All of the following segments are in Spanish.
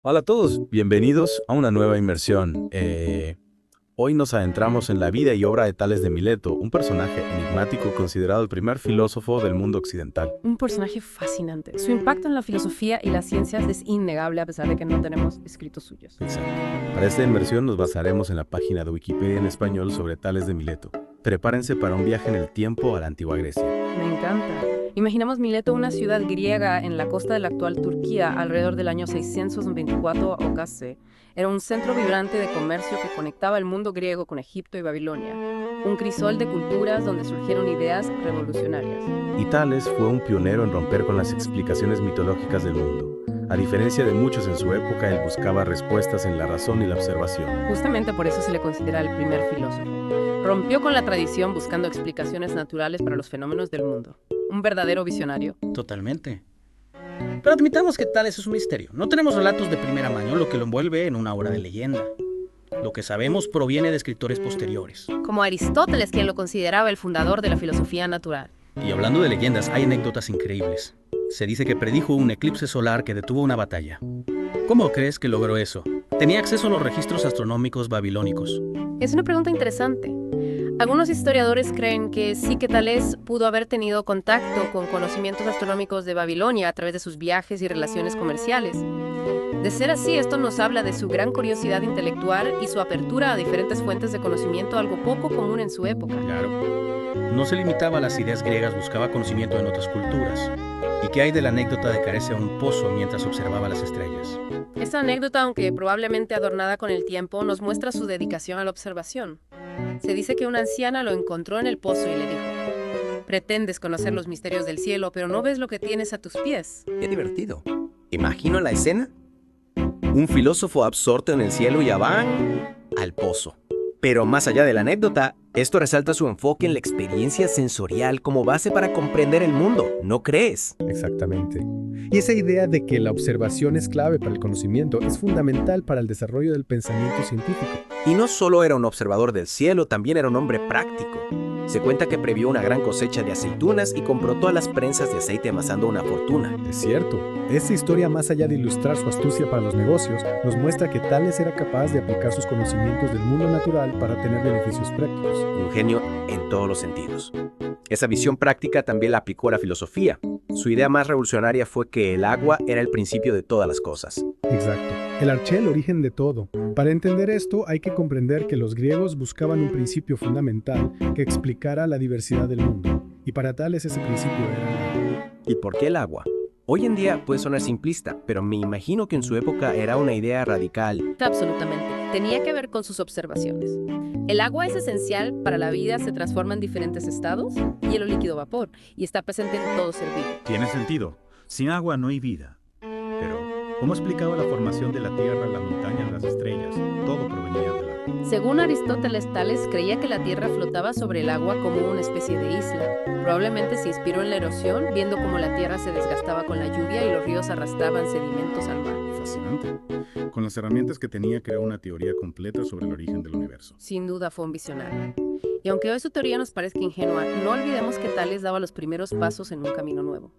Hola a todos, bienvenidos a una nueva inmersión. Hoy nos adentramos en la vida y obra de Tales de Mileto, un personaje enigmático considerado el primer filósofo del mundo occidental. Un personaje fascinante. Su impacto en la filosofía y las ciencias es innegable a pesar de que no tenemos escritos suyos. Exacto. Para esta inmersión nos basaremos en la página de Wikipedia en español sobre Tales de Mileto. Prepárense para un viaje en el tiempo a la antigua Grecia. Me encanta. Imaginamos Mileto, una ciudad griega en la costa de la actual Turquía, alrededor del año 624 o casi. Era un centro vibrante de comercio que conectaba el mundo griego con Egipto y Babilonia. Un crisol de culturas donde surgieron ideas revolucionarias. Y Tales fue un pionero en romper con las explicaciones mitológicas del mundo. A diferencia de muchos en su época, él buscaba respuestas en la razón y la observación. Justamente por eso se le considera el primer filósofo. Rompió con la tradición buscando explicaciones naturales para los fenómenos del mundo. Un verdadero visionario. Totalmente. Pero admitamos que Tales es un misterio. No tenemos relatos de primera mano, lo que lo envuelve en una obra de leyenda. Lo que sabemos proviene de escritores posteriores. Como Aristóteles, quien lo consideraba el fundador de la filosofía natural. Y hablando de leyendas, hay anécdotas increíbles. Se dice que predijo un eclipse solar que detuvo una batalla. ¿Cómo crees que logró eso? Tenía acceso a los registros astronómicos babilónicos. Es una pregunta interesante. Algunos historiadores creen que sí que Tales pudo haber tenido contacto con conocimientos astronómicos de Babilonia a través de sus viajes y relaciones comerciales. De ser así, esto nos habla de su gran curiosidad intelectual y su apertura a diferentes fuentes de conocimiento, algo poco común en su época. Claro. No se limitaba a las ideas griegas, buscaba conocimiento en otras culturas. ¿Y qué hay de la anécdota de caerse a un pozo mientras observaba las estrellas? Esta anécdota, aunque probablemente adornada con el tiempo, nos muestra su dedicación a la observación. Se dice que una anciana lo encontró en el pozo y le dijo: pretendes conocer los misterios del cielo, pero no ves lo que tienes a tus pies. Qué divertido. Imagino la escena. Un filósofo absorto en el cielo y ya van al pozo. Pero más allá de la anécdota, esto resalta su enfoque en la experiencia sensorial como base para comprender el mundo, ¿no crees? Exactamente. Y esa idea de que la observación es clave para el conocimiento es fundamental para el desarrollo del pensamiento científico. Y no solo era un observador del cielo, también era un hombre práctico. Se cuenta que previó una gran cosecha de aceitunas y compró todas las prensas de aceite amasando una fortuna. Es cierto. Esta historia, más allá de ilustrar su astucia para los negocios, nos muestra que Tales era capaz de aplicar sus conocimientos del mundo natural para tener beneficios prácticos. Un genio en todos los sentidos. Esa visión práctica también la aplicó a la filosofía. Su idea más revolucionaria fue que el agua era el principio de todas las cosas. Exacto. El arché, el origen de todo. Para entender esto, hay que comprender que los griegos buscaban un principio fundamental que explicara la diversidad del mundo. Y para Tales ese principio era el agua. ¿Y por qué el agua? Hoy en día puede sonar simplista, pero me imagino que en su época era una idea radical. Absolutamente. Tenía que ver con sus observaciones. El agua es esencial para la vida, se transforma en diferentes estados, hielo, líquido, vapor, y está presente en todo ser vivo. Tiene sentido. Sin agua no hay vida. Pero, ¿cómo explicaba la formación de la Tierra, las montañas, las estrellas? Todo provenía del agua. Según Aristóteles, Tales creía que la Tierra flotaba sobre el agua como una especie de isla. Probablemente se inspiró en la erosión, viendo cómo la Tierra se desgastaba con la lluvia y los ríos arrastraban sedimentos al mar. Fascinante. Con las herramientas que tenía, creó una teoría completa sobre el origen del universo. Sin duda fue un visionario. Y aunque hoy su teoría nos parezca ingenua, no olvidemos que Tales daba los primeros pasos en un camino nuevo,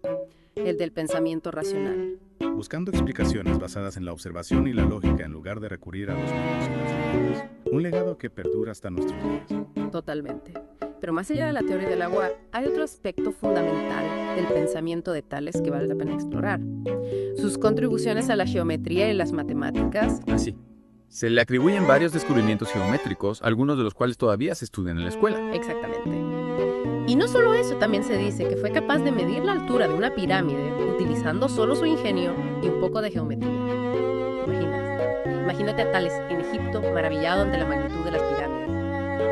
el del pensamiento racional. Buscando explicaciones basadas en la observación y la lógica en lugar de recurrir a los mitos y las leyendas. Un legado que perdura hasta nuestros días. Totalmente. Pero más allá de la teoría del agua, hay otro aspecto fundamental del pensamiento de Tales que vale la pena explorar. Sus contribuciones a la geometría y las matemáticas. Así. Se le atribuyen varios descubrimientos geométricos, algunos de los cuales todavía se estudian en la escuela. Exactamente. Y no solo eso, también se dice que fue capaz de medir la altura de una pirámide utilizando solo su ingenio y un poco de geometría. Imagínate a Tales en Egipto, maravillado ante la magnitud de las pirámides.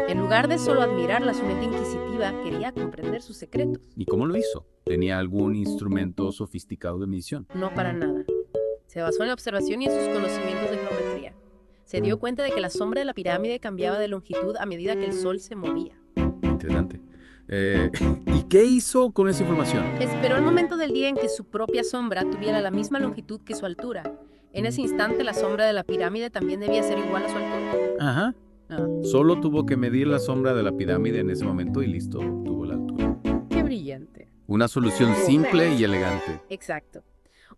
En lugar de solo admirarlas, su mente inquisitiva quería comprender sus secretos. ¿Y cómo lo hizo? ¿Tenía algún instrumento sofisticado de medición? No para nada. Se basó en la observación y en sus conocimientos de geometría. Se dio cuenta de que la sombra de la pirámide cambiaba de longitud a medida que el sol se movía. Interesante. ¿Y qué hizo con esa información? Esperó el momento del día en que su propia sombra tuviera la misma longitud que su altura. En ese instante, la sombra de la pirámide también debía ser igual a su altura. Ajá. Solo tuvo que medir la sombra de la pirámide en ese momento y listo, obtuvo la altura. ¡Qué brillante! Una solución simple y elegante. Exacto.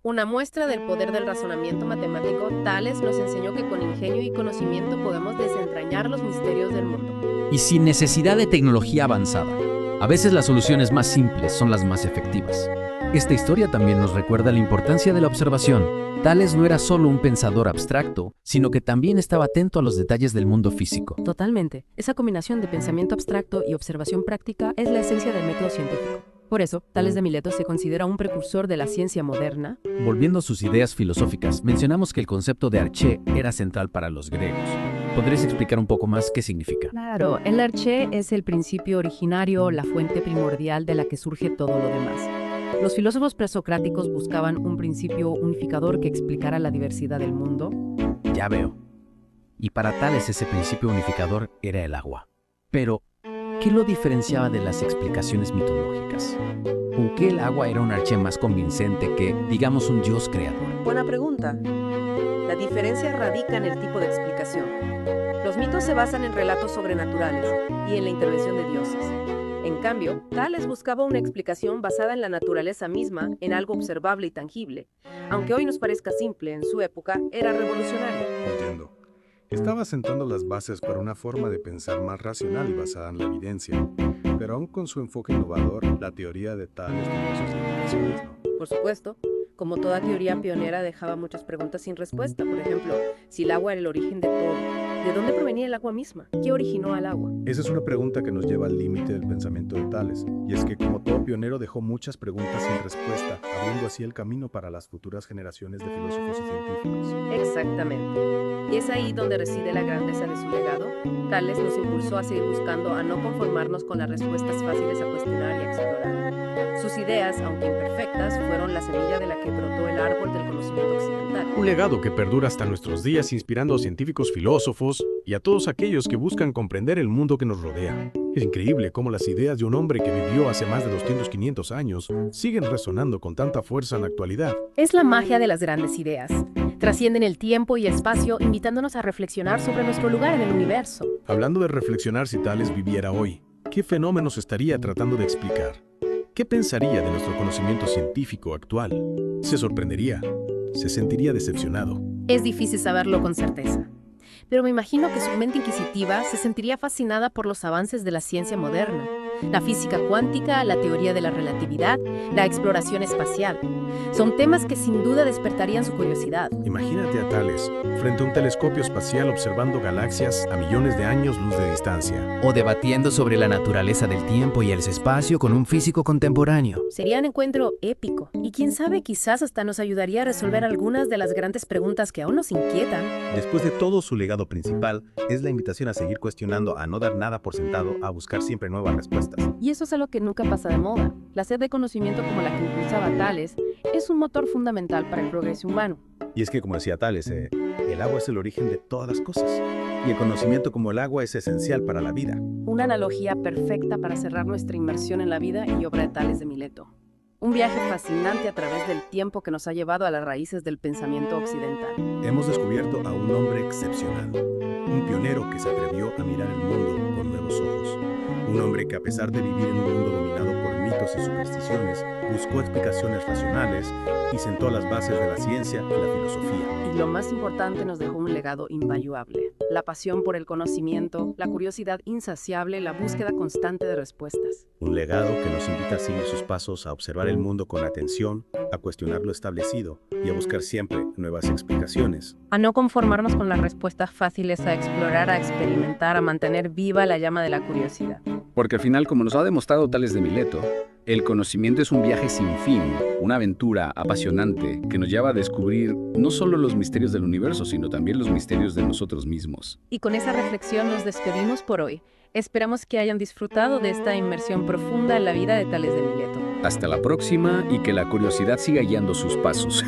Una muestra del poder del razonamiento matemático, Tales nos enseñó que con ingenio y conocimiento podemos desentrañar los misterios del mundo. Y sin necesidad de tecnología avanzada. A veces las soluciones más simples son las más efectivas. Esta historia también nos recuerda la importancia de la observación. Tales no era solo un pensador abstracto, sino que también estaba atento a los detalles del mundo físico. Totalmente. Esa combinación de pensamiento abstracto y observación práctica es la esencia del método científico. Por eso, Tales de Mileto se considera un precursor de la ciencia moderna. Volviendo a sus ideas filosóficas, mencionamos que el concepto de arché era central para los griegos. ¿Podrías explicar un poco más qué significa? Claro, el arché es el principio originario, la fuente primordial de la que surge todo lo demás. Los filósofos presocráticos buscaban un principio unificador que explicara la diversidad del mundo. Ya veo. Y para Tales ese principio unificador era el agua. Pero, ¿qué lo diferenciaba de las explicaciones mitológicas? ¿Por qué el agua era un arché más convincente que, digamos, un dios creador? Buena pregunta. La diferencia radica en el tipo de explicación. Los mitos se basan en relatos sobrenaturales y en la intervención de dioses. En cambio, Tales buscaba una explicación basada en la naturaleza misma, en algo observable y tangible. Aunque hoy nos parezca simple, en su época era revolucionario. Entiendo. Estaba sentando las bases para una forma de pensar más racional y basada en la evidencia. Pero aún con su enfoque innovador, la teoría de Tales tenía sus limitaciones, ¿no? Por supuesto, como toda teoría pionera dejaba muchas preguntas sin respuesta. Por ejemplo, si el agua era el origen de todo, ¿de dónde provenía el agua misma? ¿Qué originó al agua? Esa es una pregunta que nos lleva al límite del pensamiento de Tales, y es que como todo pionero dejó muchas preguntas sin respuesta, abriendo así el camino para las futuras generaciones de filósofos y científicos. Exactamente. Y es ahí donde reside la grandeza de su legado. Tales nos impulsó a seguir buscando, a no conformarnos con las respuestas fáciles a cuestionar y a explorar. Sus ideas, aunque imperfectas, fueron la semilla de la que brotó el árbol del conocimiento occidental. Un legado que perdura hasta nuestros días inspirando a científicos filósofos y a todos aquellos que buscan comprender el mundo que nos rodea. Es increíble cómo las ideas de un hombre que vivió hace más de 200-500 años siguen resonando con tanta fuerza en la actualidad. Es la magia de las grandes ideas. Trascienden el tiempo y espacio, invitándonos a reflexionar sobre nuestro lugar en el universo. Hablando de reflexionar si Tales viviera hoy, ¿qué fenómenos estaría tratando de explicar? ¿Qué pensaría de nuestro conocimiento científico actual? ¿Se sorprendería? ¿Se sentiría decepcionado? Es difícil saberlo con certeza. Pero me imagino que su mente inquisitiva se sentiría fascinada por los avances de la ciencia moderna. La física cuántica, la teoría de la relatividad, la exploración espacial. Son temas que sin duda despertarían su curiosidad. Imagínate a Tales frente a un telescopio espacial observando galaxias a millones de años luz de distancia. O debatiendo sobre la naturaleza del tiempo y el espacio con un físico contemporáneo. Sería un encuentro épico. Y quién sabe, quizás hasta nos ayudaría a resolver algunas de las grandes preguntas que aún nos inquietan. Después de todo, su legado principal es la invitación a seguir cuestionando, a no dar nada por sentado, a buscar siempre nuevas respuestas. Y eso es algo que nunca pasa de moda. La sed de conocimiento como la que impulsaba Tales es un motor fundamental para el progreso humano. Y es que, como decía Tales, el agua es el origen de todas las cosas. Y el conocimiento como el agua es esencial para la vida. Una analogía perfecta para cerrar nuestra inmersión en la vida y obra de Tales de Mileto. Un viaje fascinante a través del tiempo que nos ha llevado a las raíces del pensamiento occidental. Hemos descubierto a un hombre excepcional, un pionero que se atrevió a mirar el mundo con nuevos ojos. Un hombre que, a pesar de vivir en un mundo dominado por mitos y supersticiones, buscó explicaciones racionales y sentó las bases de la ciencia y la filosofía. Y lo más importante, nos dejó un legado invaluable. La pasión por el conocimiento, la curiosidad insaciable, la búsqueda constante de respuestas. Un legado que nos invita a seguir sus pasos, a observar el mundo con atención, a cuestionar lo establecido y a buscar siempre nuevas explicaciones. A no conformarnos con las respuestas fáciles, a explorar, a experimentar, a mantener viva la llama de la curiosidad. Porque al final, como nos ha demostrado Tales de Mileto, el conocimiento es un viaje sin fin, una aventura apasionante que nos lleva a descubrir no solo los misterios del universo, sino también los misterios de nosotros mismos. Y con esa reflexión nos despedimos por hoy. Esperamos que hayan disfrutado de esta inmersión profunda en la vida de Tales de Mileto. Hasta la próxima y que la curiosidad siga guiando sus pasos.